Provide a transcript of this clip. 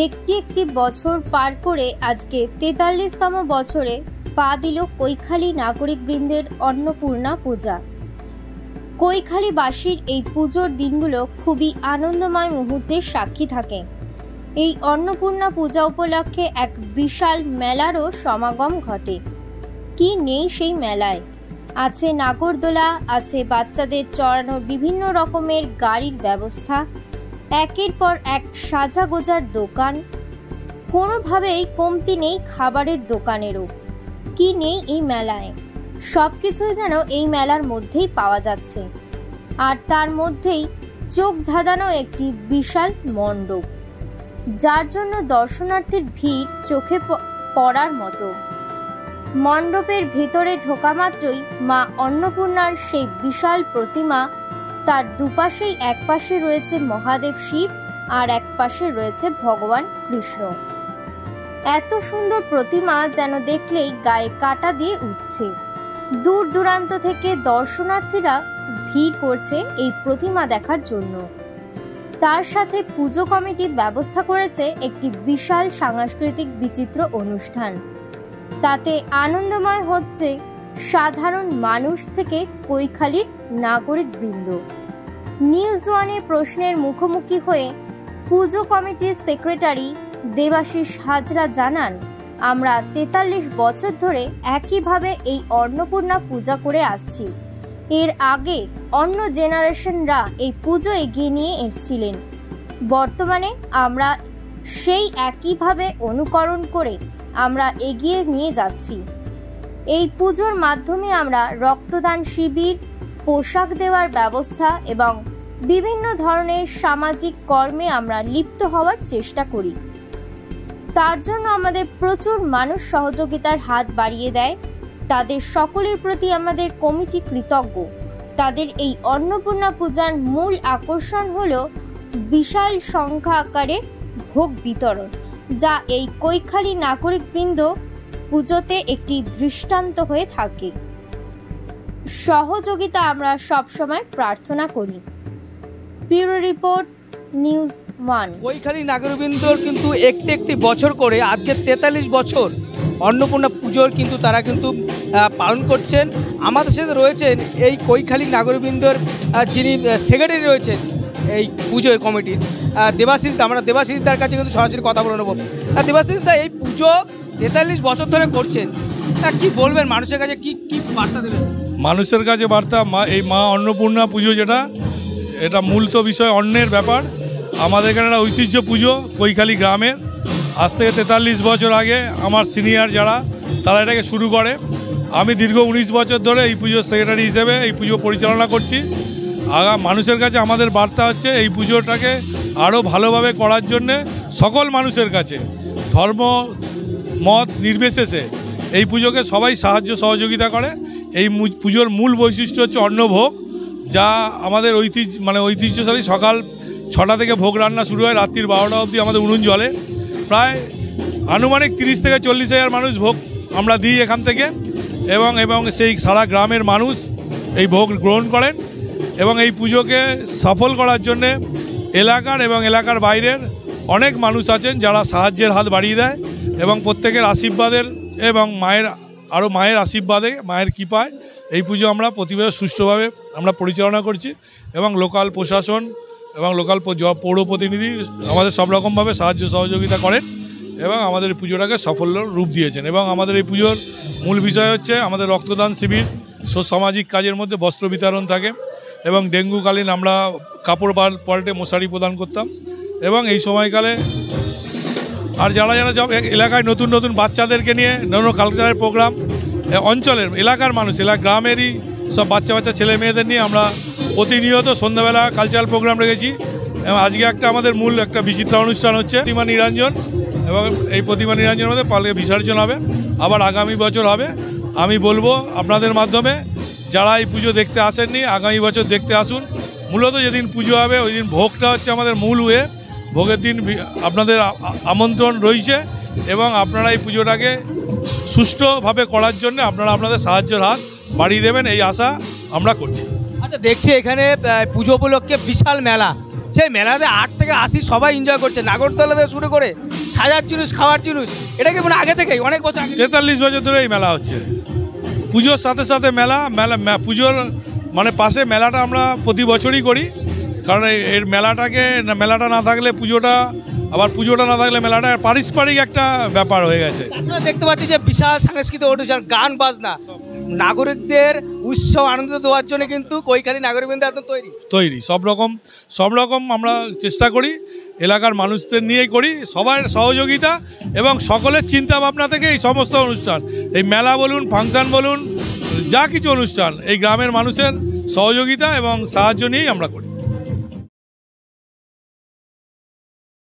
একটি একটি বছর পার করে আজকে ৪৩তম বছরে পা দিল কৈখালী নাগরিকবৃন্দের অন্নপূর্ণা পূজা। কৈখালীবাসীর এই পুজোর দিনগুলো খুবই আনন্দময় মুহূর্তের সাক্ষী থাকে। এই অন্নপূর্ণা পূজা উপলক্ষে এক বিশাল মেলারও সমাগম ঘটে। কি নেই সেই মেলায়? আছে নাগরদোলা, আছে বাচ্চাদের চড়ানোর বিভিন্ন রকমের গাড়ির ব্যবস্থা, একের পর এক সাজা গোজার দোকান, কোনোভাবেই কমতি নেই খাবারের দোকানেরও। কি নেই এই মেলায়? সব কিছুই যেন এই মেলার মধ্যেই পাওয়া যাচ্ছে। আর তার মধ্যেই চোখ ধাঁধানো একটি বিশাল মণ্ডপ, যার জন্য দর্শনার্থীর ভিড় চোখে পড়ার মতো। মণ্ডপের ভেতরে ঢোকা মাত্রই মা অন্নপূর্ণার সেই বিশাল প্রতিমা, তার দুপাশেই এক পাশে রয়েছে মহাদেব শিব আর এক পাশে রয়েছে ভগবান কৃষ্ণ। এত সুন্দর প্রতিমা যেন দেখলেই গায়ে কাঁটা দিয়ে উঠছে। দূর দূরান্ত থেকে দর্শনার্থীরা ভিড় করছে এই প্রতিমা দেখার জন্য। তার সাথে পুজো কমিটি ব্যবস্থা করেছে একটি বিশাল সাংস্কৃতিক বিচিত্র অনুষ্ঠান। তাতে আনন্দময় হচ্ছে সাধারণ মানুষ থেকে কৈখালীর নাগরিকবৃন্দ। নিউজ ওয়ানের প্রশ্নের মুখোমুখি হয়ে পুজো কমিটির সেক্রেটারি দেবাশিস হাজরা জানান, আমরা ৪৩ বছর ধরে একইভাবে এই অন্নপূর্ণা পূজা করে আসছি। এর আগে অন্য জেনারেশনরা এই পুজো এগিয়ে নিয়ে এসেছিলেন। বর্তমানে আমরা সেই একইভাবে অনুকরণ করে আমরা এগিয়ে নিয়ে যাচ্ছি। এই পুজোর মাধ্যমে আমরা রক্তদান শিবির, পোশাক দেওয়ার ব্যবস্থা এবং বিভিন্ন ধরনের সামাজিক কর্মে আমরা লিপ্ত হওয়ার চেষ্টা করি। তার জন্য আমাদের প্রচুর মানুষ সহযোগিতার হাত বাড়িয়ে দেয়। তাদের সকলের প্রতি আমাদের কমিটি কৃতজ্ঞ। তাদের এই অন্নপূর্ণা পূজার মূল আকর্ষণ হলো বিশাল সংখ্যা আকারে ভোগ বিতরণ, যা এই কৈখালী নাগরিকবৃন্দ পুজোতে একটি দৃষ্টান্ত হয়ে থাকে। সহযোগিতা আমরা সবসময় প্রার্থনা করি। Bureau report, news one. Kaikhali নাগরিকবৃন্দর কিন্তু একটি একটি বছর করে আজকে ৪৩ বছর অন্নপূর্ণা পুজোর কিন্তু তারা কিন্তু পালন করছেন। আমাদের সাথে রয়েছেন এই কৈখালী নাগরিকবৃন্দর যিনি সেক্রেটারি রয়েছেন এই পুজো কমিটির, দেবাশিস দা। আমরা দেবাশিস দার কাছে কিন্তু সরাসরি কথা বলে নেব। দেবাশিস দা, এই পুজো ৪৩ বছর ধরে করছেন, কি বলবেন মানুষের কাছে, কি কি বার্তা দেবেন? মানুষের কাছে বার্তা, এই মা অন্নপূর্ণা পুজো যেটা, এটা মূল তো বিষয় অন্নের ব্যাপার। আমাদের এখানে একটা ঐতিহ্য পুজো কৈখালী গ্রামের। আজ থেকে ৪৩ বছর আগে আমার সিনিয়র যারা, তারা এটাকে শুরু করে। আমি দীর্ঘ ১৯ বছর ধরে এই পুজোর সেক্রেটারি হিসেবে এই পুজো পরিচালনা করছি। মানুষের কাছে আমাদের বার্তা হচ্ছে এই পুজোটাকে আরও ভালোভাবে করার জন্যে সকল মানুষের কাছে ধর্ম মত নির্বিশেষে এই পুজোকে সবাই সাহায্য সহযোগিতা করে। এই পুজোর মূল বৈশিষ্ট্য হচ্ছে অন্নভোগ, যা আমাদের ঐতিহ্যশালী। সকাল ৬টা থেকে ভোগ রান্না শুরু হয়, রাত্রির ১২টা অবধি আমাদের উনুন জ্বলে। প্রায় আনুমানিক ৩০ থেকে ৪০ হাজার মানুষ ভোগ আমরা দিই এখান থেকে, এবং সেই সারা গ্রামের মানুষ এই ভোগ গ্রহণ করেন। এবং এই পুজোকে সফল করার জন্যে এলাকার এবং এলাকার বাইরের অনেক মানুষ আছেন যারা সাহায্যের হাত বাড়িয়ে দেয়, এবং প্রত্যেকের আশীর্বাদের এবং মায়ের আশীর্বাদে, মায়ের কৃপায় এই পুজো আমরা প্রতি বছর সুষ্ঠুভাবে আমরা পরিচালনা করছি। এবং লোকাল প্রশাসন এবং লোকাল পৌর প্রতিনিধি আমাদের সব রকমভাবে সাহায্য সহযোগিতা করেন এবং আমাদের পুজোটাকে সাফল্য রূপ দিয়েছেন। এবং আমাদের এই পুজোর মূল বিষয় হচ্ছে আমাদের রক্তদান শিবির, সামাজিক কাজের মধ্যে বস্ত্র বিতরণ থাকে, এবং ডেঙ্গুকালীন আমরা কাপড় পাল্টে মশারি প্রদান করতাম। এবং এই সময়কালে আর যারা সব এলাকায় নতুন নতুন বাচ্চাদেরকে নিয়ে নতুন কালচারের প্রোগ্রাম, অঞ্চলের এলাকার মানুষ, গ্রামেরই সব বাচ্চা ছেলে মেয়েদের নিয়ে আমরা প্রতিনিয়ত সন্ধ্যাবেলা কালচারাল প্রোগ্রাম রেখেছি। এবং আজকে আমাদের মূল একটা বিচিত্র অনুষ্ঠান হচ্ছে প্রতিমা নিরঞ্জন, এবং এই প্রতিমা নিরঞ্জনের মধ্যে পালকে বিসর্জন হবে, আবার আগামী বছর হবে। আমি বলবো আপনাদের মাধ্যমে যারা এই পুজো দেখতে আসেননি, আগামী বছর দেখতে আসুন। মূলত যেদিন পুজো হবে ওই দিন ভোগটা হচ্ছে আমাদের মূল ওয়ে। ভোগের দিন আপনাদের আমন্ত্রণ রয়েছে, এবং আপনারা এই পুজোটাকে সুষ্ঠুভাবে করার জন্য আপনারা আপনাদের সাহায্যের হাত বাড়িয়ে দেবেন, এই আশা আমরা করছি। আচ্ছা, দেখছি এখানে পুজো উপলক্ষে বিশাল মেলা, সেই মেলাতে 8 থেকে 80 সবাই এনজয় করছে, নাগরদোলা থেকে শুরু করে সাজার জিনিস, খাওয়ার জিনিস। এটা কি মানে আগে থেকেই অনেক বছর আগে? 43 বছর ধরে এই মেলা হচ্ছে। পুজোর সাথে সাথে মেলা পুজোর মানে পাশে মেলাটা আমরা প্রতি বছরই করি, কারণ এর মেলাটা না থাকলে পুজোটা, আবার পুজোটা না থাকলে মেলাটা পারস্পরিক একটা ব্যাপার হয়ে গেছে। তাছাড়া দেখতে পাচ্ছি যে বিশাল সাংস্কৃতিক অনুষ্ঠান, গান বাজনা, নাগরিকদের উৎসব আনন্দ দেওয়ার জন্য কিন্তু কৈখালী নাগরিকবৃন্দ একদম তৈরি। সব রকম আমরা চেষ্টা করি, এলাকার মানুষদের নিয়েই করি, সবার সহযোগিতা এবং সকলের চিন্তা ভাবনা থেকে এই সমস্ত অনুষ্ঠান, এই মেলা বলুন, ফাংশন বলুন, যা কিছু অনুষ্ঠান এই গ্রামের মানুষের সহযোগিতা এবং সাহায্য নিয়েই আমরা করি।